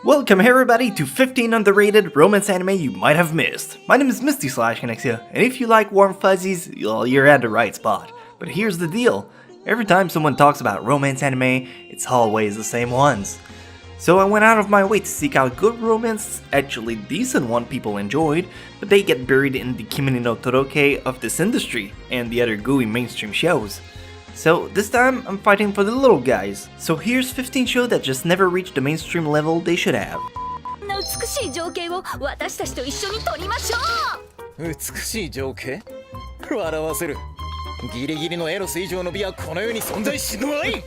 Welcome everybody to 15 underrated romance anime you might have missed. My name is Misty/Connexia, and if you like warm fuzzies, you're at the right spot. But here's the deal, every time someone talks about romance anime, it's always the same ones. So I went out of my way to seek out good romance, actually decent one people enjoyed, but they get buried in the Kimi no Toroke of this industry, and the other gooey mainstream shows. So this time, I'm fighting for the little guys. So here's 15 shows that just never reached the mainstream level they should have. 美しい情景を私たちと一緒に撮りましょう。美しい情景？笑わせる。ギリギリのエロス以上の美はこの世に存在しない。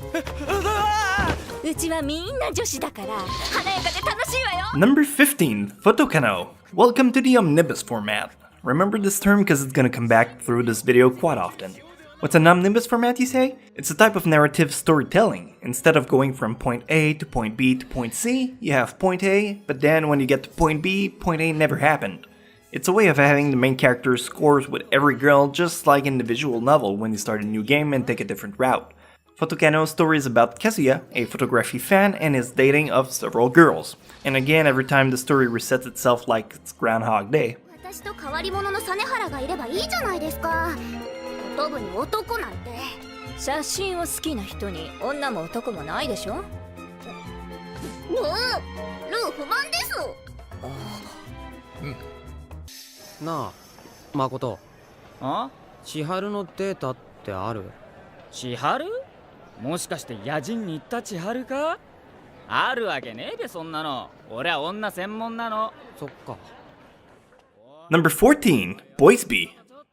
うちはみんな女子だから華やかで楽しいわよ。Number 15, Photokano. Welcome to the omnibus format. Remember this term because it's gonna come back through this video quite often. What's an omnibus format, you say? It's a type of narrative storytelling. Instead of going from point A to point B to point C, you have point A, but then when you get to point B, point A never happened. It's a way of having the main character scores with every girl, just like in the visual novel when you start a new game and take a different route. Photokano's story is about Kazuya, a photography fan, and his dating of several girls. And again, every time the story resets itself like it's Groundhog Day. 私と変わり者の実原がいればいいじゃないですか。男に男なんて。写真を好きな人に女も男もないでしょ。ルー不満です。なあ、誠。あ？千春のデータってある？千春？もしかして野人に行った千春か？あるわけねえべそんなの。俺は女専門なの。そっか。Number 14, Boysby.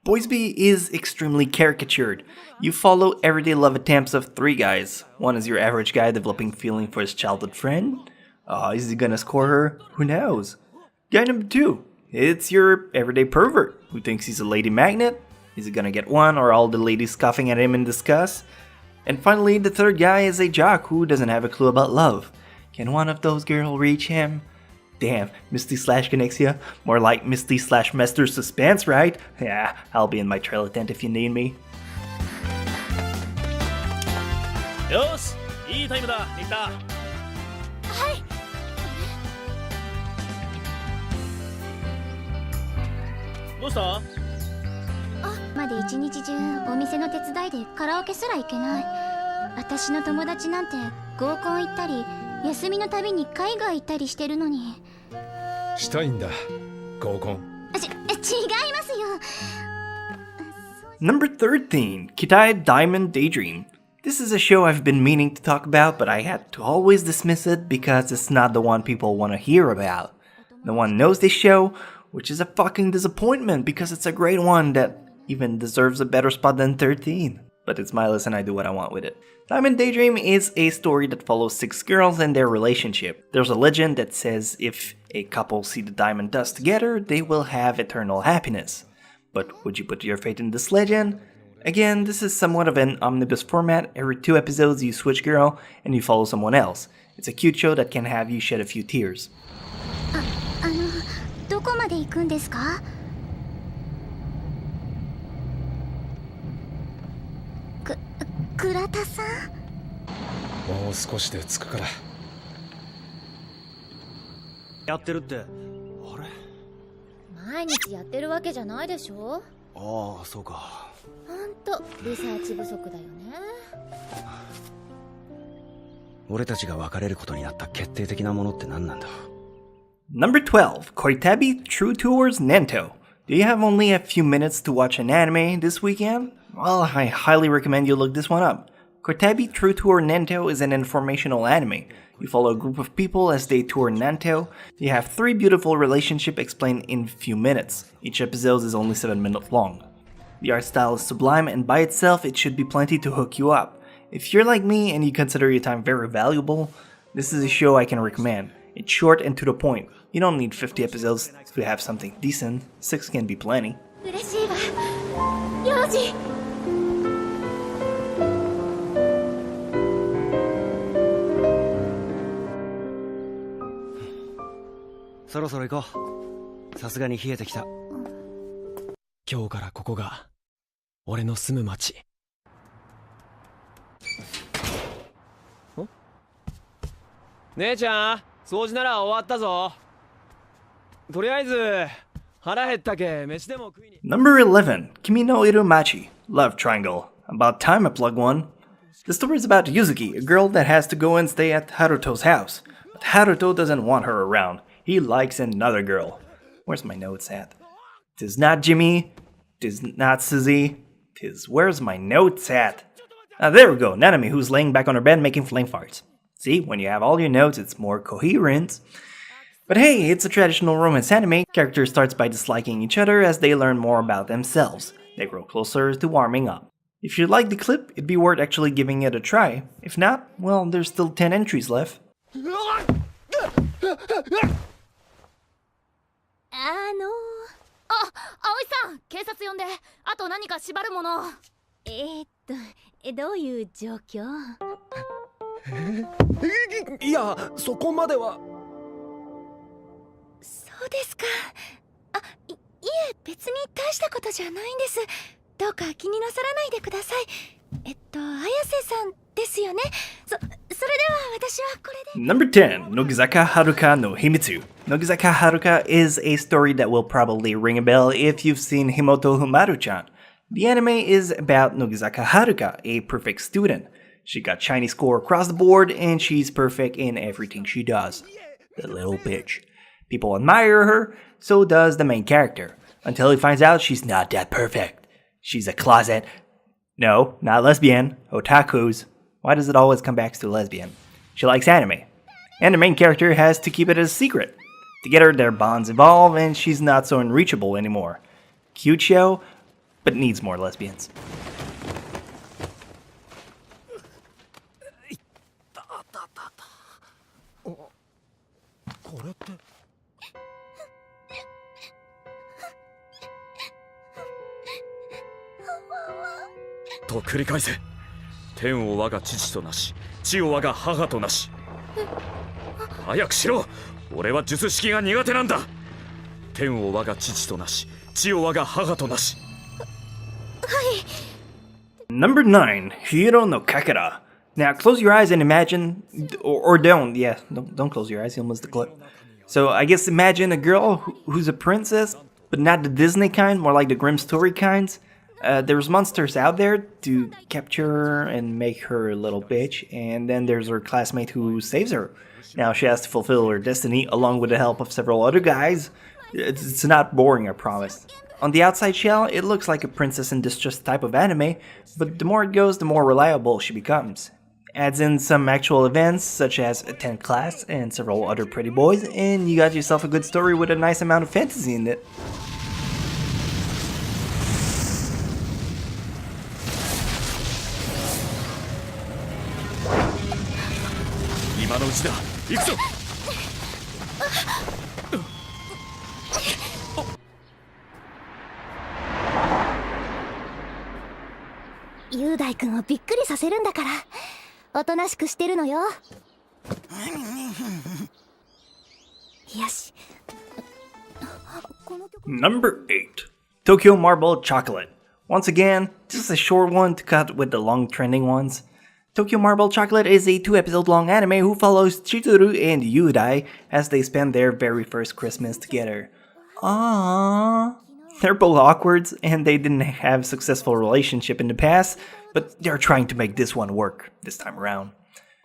Boysby is extremely caricatured. You follow everyday love attempts of three guys. One is your average guy developing feeling for his childhood friend. Is he gonna score her? Who knows? Guy number 2, it's your everyday pervert who thinks he's a lady magnet. Is he gonna get one or all the ladies scoffing at him in disgust? And finally, the third guy is a jock who doesn't have a clue about love. Can one of those girls reach him? Damn, Misty/Connexia. More like Misty/Master Suspense, right? Yeah, I'll be in my trailer tent if you need me. よし、いいタイムだ、ニッタ。はい。どうした？まで一日中お店の手伝いでカラオケすら行けない。私の友達なんて合コン行ったり休みのたびに海外行ったりしてるのに。したいんだ、合コン。違いますよ。Number 13, Kitai Diamond Daydream. This is a show I've been meaning to talk about, but I had to always dismiss it because it's not the one people want to hear about. No one knows this show, which is a fucking disappointment because it's a great one that even deserves a better spot than 13. But it's my list and I do what I want with it. Diamond Daydream is a story that follows 6 girls and their relationship. There's a legend that says if a couple see the diamond dust together, they will have eternal happiness. But would you put your faith in this legend? Again, this is somewhat of an omnibus format. Every 2 episodes you switch girl and you follow someone else. It's a cute show that can have you shed a few tears. どこまで行くんですか？倉田さん。もう少しで着くから。やってるって。あれ？毎日やってるわけじゃないでしょ。ああ、そうか。ほんとリサーチ不足だよね。俺たちが別れることになった決定的なものって何なんだ？ Number 12, Koitabi True Tours Nento. Do you have only a few minutes to watch an anime this weekend? Well, I highly recommend you look this one up. Koitabi True Tour Nento is an informational anime. You follow a group of people as they tour Nanto. You have 3 beautiful relationships explained in few minutes. Each episode is only 7 minutes long. The art style is sublime and by itself it should be plenty to hook you up. If you're like me and you consider your time very valuable, this is a show I can recommend. It's short and to the point. You don't need 50 episodes to have something decent. 6 can be plenty. 嬉しいわ。幼児。そろそろ行こう。さすがに冷えてきた。今日からここが俺の住む町。姉ちゃん、掃除なら終わったぞ。とりあえず腹減ったけ飯でも食いに。 Number 11, Kimi no Irumachi, Love Triangle. About time I plug one. The story is about Yuzuki, a girl that has to go and stay at Haruto's house. But Haruto doesn't want her around. He likes another girl. Where's my notes at? 'Tis not Jimmy. 'Tis not Suzy. 'Tis where's my notes at? There we go, Nanami, who's laying back on her bed making flame farts. See, when you have all your notes, it's more coherent. But hey, it's a traditional romance anime. Characters start by disliking each other as they learn more about themselves. They grow closer to warming up. If you like the clip, it'd be worth actually giving it a try. If not, well, there's still 10 entries left. 葵さん、警察呼んで。あと何か縛るもの。どういう状況？いや、そこまでは。そうですか。いえ、別に大したことじゃないんです。どうか気になさらないでください。綾瀬さんですよね。それでは私はこれで。Number 10, Nogizaka Haruka no Himitsu. Nogizaka Haruka is a story that will probably ring a bell if you've seen Himoto Humaru-chan. The anime is about Nogizaka Haruka, a perfect student. She got shiny score across the board and she's perfect in everything she does. The little bitch. People admire her, so does the main character, until he finds out she's not that perfect. She's a closet. No, not lesbian. Otakus. Why does it always come back to lesbian? She likes anime. And the main character has to keep it a secret. Together their bonds evolve and she's not so unreachable anymore. Cute show, but needs more lesbians. これって。と繰り返せ。天を我が父となし、地を我が母となし。早くしろ。俺は術式が苦手なんだ。天を我が父となし、地を我が母となし。Number 9, Hiro no Kakera. Now close your eyes and imagine, or don't, yeah, don't close your eyes, you'll miss the clip. So I guess imagine a girl who's a princess, but not the Disney kind, more like the Grimm story kinds. There's monsters out there to capture her and make her a little bitch, and then there's her classmate who saves her. Now she has to fulfill her destiny along with the help of several other guys. It's not boring, I promise. On the outside shell, it looks like a princess in distress type of anime, but the more it goes, the more reliable she becomes. Adds in some actual events, such as attend class and several other pretty boys, and you got yourself a good story with a nice amount of fantasy in it. 今のうちだ。行くぞ。雄大君をびっくりさせるんだから、おとなしくしてるのよ。よし。Number 8, Tokyo Marble Chocolate. Once again, just a short one to cut with the long trending ones. Tokyo Marble Chocolate is a 2-episode long anime who follows Chizuru and Yudai as they spend their very first Christmas together. Aww. They're both awkward and they didn't have a successful relationship in the past, but they're trying to make this one work this time around.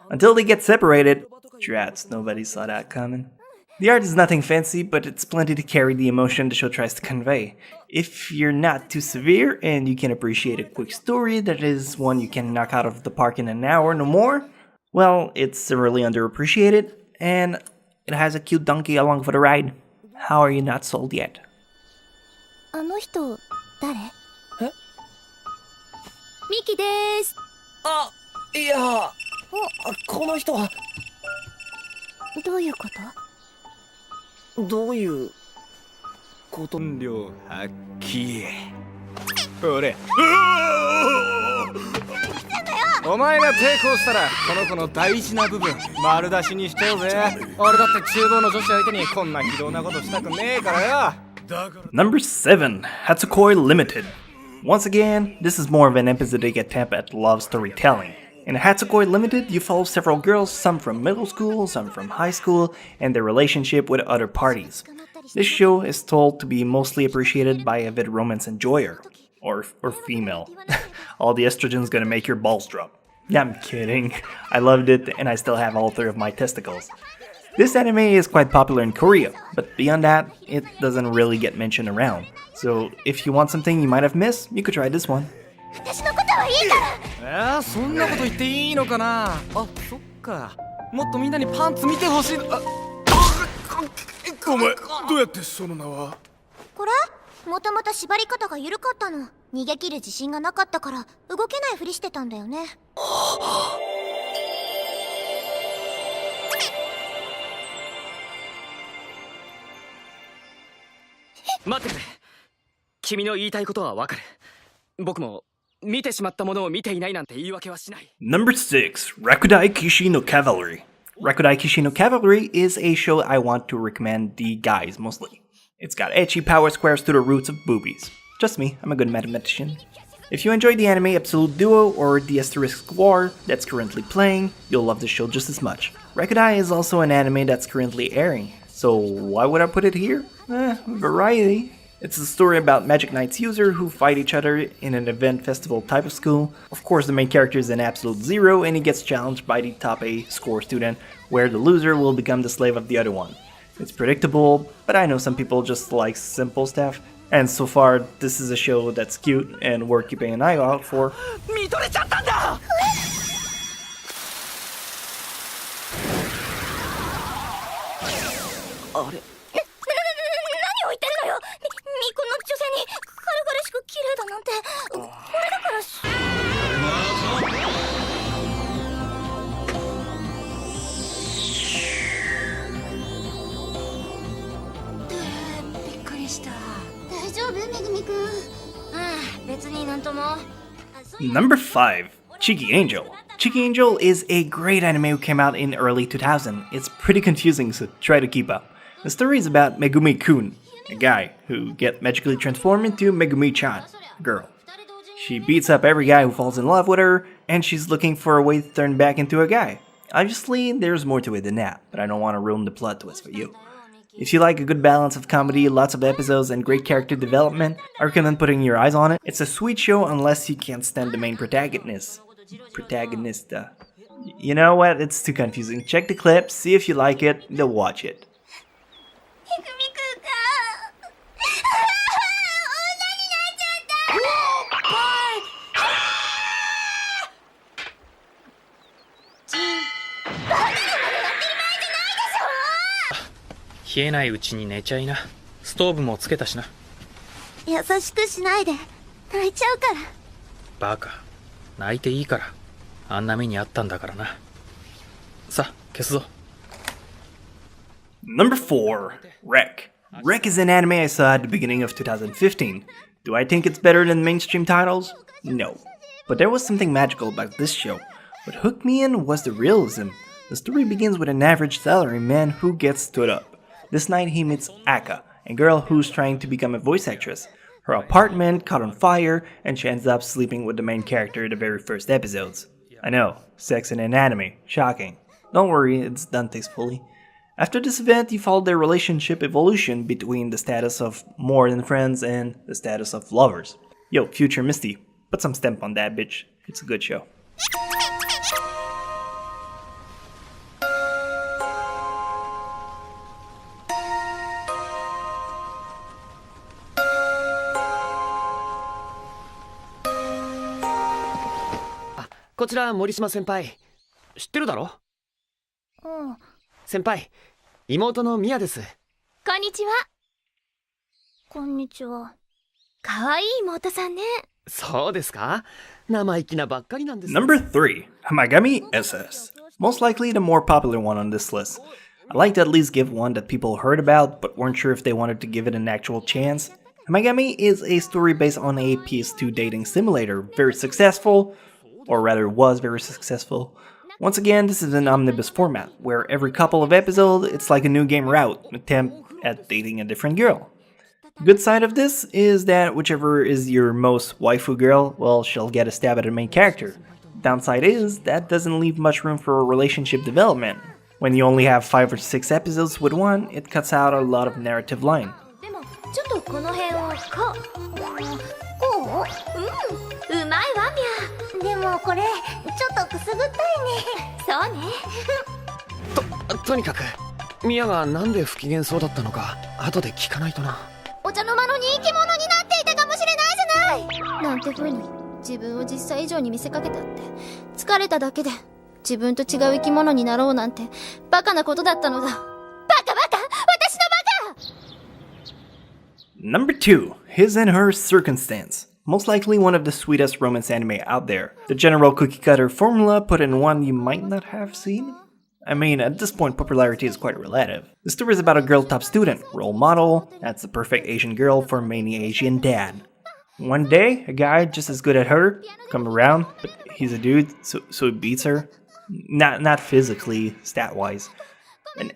Until they get separated. Drats, nobody saw that coming. The art is nothing fancy, but it's plenty to carry the emotion the show tries to convey. If you're not too severe and you can appreciate a quick story that is one you can knock out of the park in an hour no more, well, it's severely underappreciated, and it has a cute donkey along for the ride. How are you not sold yet? あの人誰？え？ミキです。あ、いや、この人はどういうこと？どういうこと？本領発揮。俺。お前が抵抗したらこの子の大事な部分丸出しにしてよぜ。俺だって厨房の女子相手にこんな非道なことしたくねえからよ。Number 7, Hatsukoi Limited. Once again, this is more of an episodic attempt at love storytelling, In Hatsukoi Limited, you follow several girls, some from middle school, some from high school, and their relationship with other parties. This show is told to be mostly appreciated by avid romance enjoyer. Or female. All the estrogen's gonna make your balls drop. Yeah, I'm kidding. I loved it, and I still have all 3 of my testicles. This anime is quite popular in Korea, but beyond that, it doesn't really get mentioned around. So if you want something you might have missed, you could try this one. 私のことはいいから。そんなこと言っていいのかな。あ、そっか。もっとみんなにパンツ見てほしい。お前どうやってその名は。これもともと縛り方が緩かったの。逃げ切る自信がなかったから動けないふりしてたんだよね。待ってくれ。君の言いたいことはわかる。僕も見てしまったものを見ていないなんて言い訳はしない。Number 6, Rakudai Kishi no Cavalry. Rakudai Kishi no Cavalry is a show I want to recommend the guys mostly. It's got ecchi power squares to the roots of boobies. Just me, I'm a good mathematician. If you enjoy the anime Absolute Duo or the Asterisk War that's currently playing, you'll love the show just as much. Rakudai is also an anime that's currently airing, so why would I put it here? Variety. It's a story about Magic Knight's user who fight each other in an event festival type of school. Of course, the main character is an absolute zero and he gets challenged by the top A score student, where the loser will become the slave of the other one. It's predictable, but I know some people just like simple stuff. And so far, this is a show that's cute and worth keeping an eye out for. 見とれちゃったんだ。あれ。何を言ってるのよ。未婚の女性に軽々しく綺麗だなんて。これだからし。びっくりした。大丈夫めぐみくん。別になんとも。Number 5, Cheeky Angel. Cheeky Angel is a great anime who came out in early 2000. It's pretty confusing, so try to keep up. The story is about Megumi-kun, a guy who gets magically transformed into Megumi-chan, a girl. She beats up every guy who falls in love with her, and she's looking for a way to turn back into a guy. Obviously, there's more to it than that, but I don't want to ruin the plot twist for you. If you like a good balance of comedy, lots of episodes, and great character development, I recommend putting your eyes on it. It's a sweet show unless you can't stand the main protagonist. You know what? It's too confusing. Check the clip, see if you like it, then watch it. めぐみくんが女になっちゃった。バカなまねやってる場合じゃないでしょ。冷えないうちに寝ちゃいな。ストーブもつけたしな。優しくしないで。泣いちゃうから。バカ。泣いていいから。あんな目にあったんだからな。さ、消すぞ。Number 4, Wreck. Wreck is an anime I saw at the beginning of 2015. Do I think it's better than mainstream titles? No. But there was something magical about this show. What hooked me in was the realism. The story begins with an average salaryman who gets stood up. This night he meets Aka, a girl who's trying to become a voice actress. Her apartment caught on fire, and she ends up sleeping with the main character in the very first episodes. I know, sex in an anime, shocking. Don't worry, it's done tastefully. After this event, you follow their relationship evolution between the status of more than friends and the status of lovers. Yo, future Misty, put some stamp on that bitch. It's a good show. Ah, こちら森島先輩。知ってるだろ？うん。先輩、妹のミヤです。こんにちは。こんにちは。かわいい妹さんね。そうですか？生意気なばっかりなんです。Number 3, Hamagami SS. Most likely the more popular one on this list. I like to at least give one that people heard about but weren't sure if they wanted to give it an actual chance. Hamagami is a story based on a PS2 dating simulator, very successful, or rather was very successful. Once again, this is an omnibus format, where every couple of episodes, it's like a new game route, attempt at dating a different girl. The good side of this is that whichever is your most waifu girl, well, she'll get a stab at the main character. Downside is, that doesn't leave much room for relationship development. When you only have 5 or 6 episodes with one, it cuts out a lot of narrative line. でもちょっとこの辺をこううまいわみゃ。でもこれちょっとくすぐったいね。そうね。とにかくミヤがなんで不機嫌そうだったのか後で聞かないとな。お茶の間の人気者になっていたかもしれないじゃない。なんて風に自分を実際以上に見せかけたって疲れただけで自分と違う生き物になろうなんてバカなことだったのだ。バカ私のバカ。Number 2, His and Her Circumstance. Most likely one of the sweetest romance anime out there. The general cookie cutter formula put in one you might not have seen? I mean, at this point popularity is quite relative. The story is about a girl top student, role model, that's the perfect Asian girl for many Asian dad. One day, a guy just as good at her come around, but he's a dude, so he beats her. Not physically, stat-wise.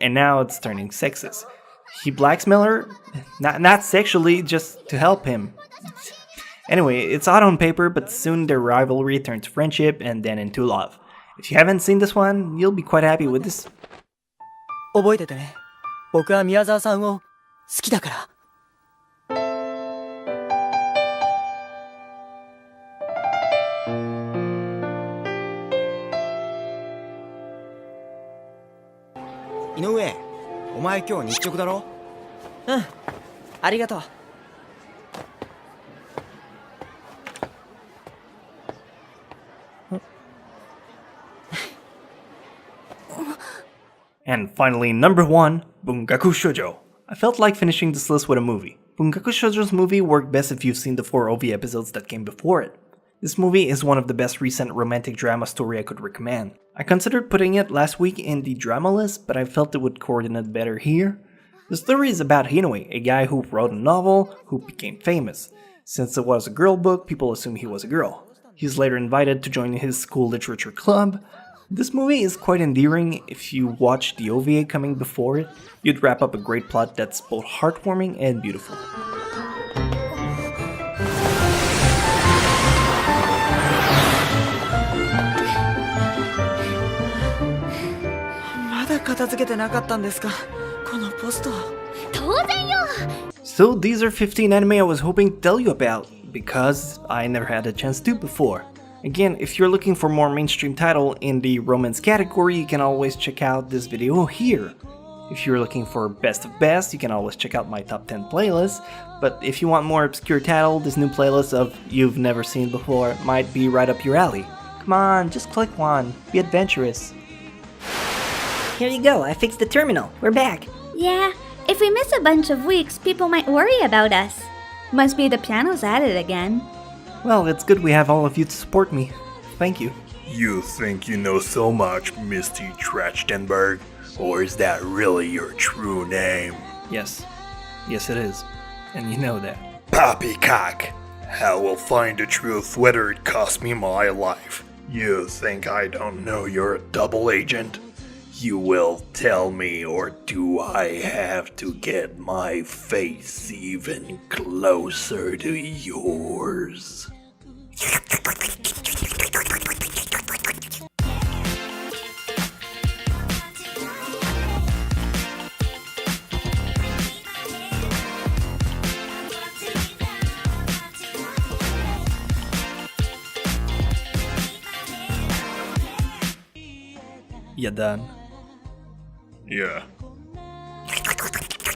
And now it's turning sexist. He blackmails her, not sexually, just to help him. Anyway, it's odd on paper, but soon their rivalry turns friendship and then into love. If you haven't seen this one, you'll be quite happy with this. 覚えててね。僕は宮沢さんを好きだから。井上、お前今日日直だろ？うん、ありがとう。And finally, number 1, Bungaku Shoujo. I felt like finishing this list with a movie. Bungaku Shoujo's movie worked best if you've seen the 4 OV episodes that came before it. This movie is one of the best recent romantic drama story I could recommend. I considered putting it last week in the drama list, but I felt it would coordinate better here. The story is about Hinoe, a guy who wrote a novel who became famous. Since it was a girl book, people assume he was a girl. He's later invited to join his school literature club. This movie is quite endearing. If you watch the OVA coming before it, you'd wrap up a great plot that's both heartwarming and beautiful. So these are 15 anime I was hoping to tell you about, because I never had a chance to before. Again, if you're looking for more mainstream title in the romance category, you can always check out this video here. If you're looking for best of best, you can always check out my top 10 playlist. But if you want more obscure title, this new playlist of you've never seen before might be right up your alley. Come on, just click one. Be adventurous. Here you go, I fixed the terminal. We're back. Yeah, if we miss a bunch of weeks, people might worry about us. Must be the piano's at it again. Well, it's good we have all of you to support me. Thank you. You think you know so much, Misty Trachtenberg? Or is that really your true name? Yes. Yes, it is. And you know that. Poppycock! How will find the truth whether it cost me my life? You think I don't know you're a double agent? You will tell me, or do I have to get my face even closer to yours? You done? Yeah.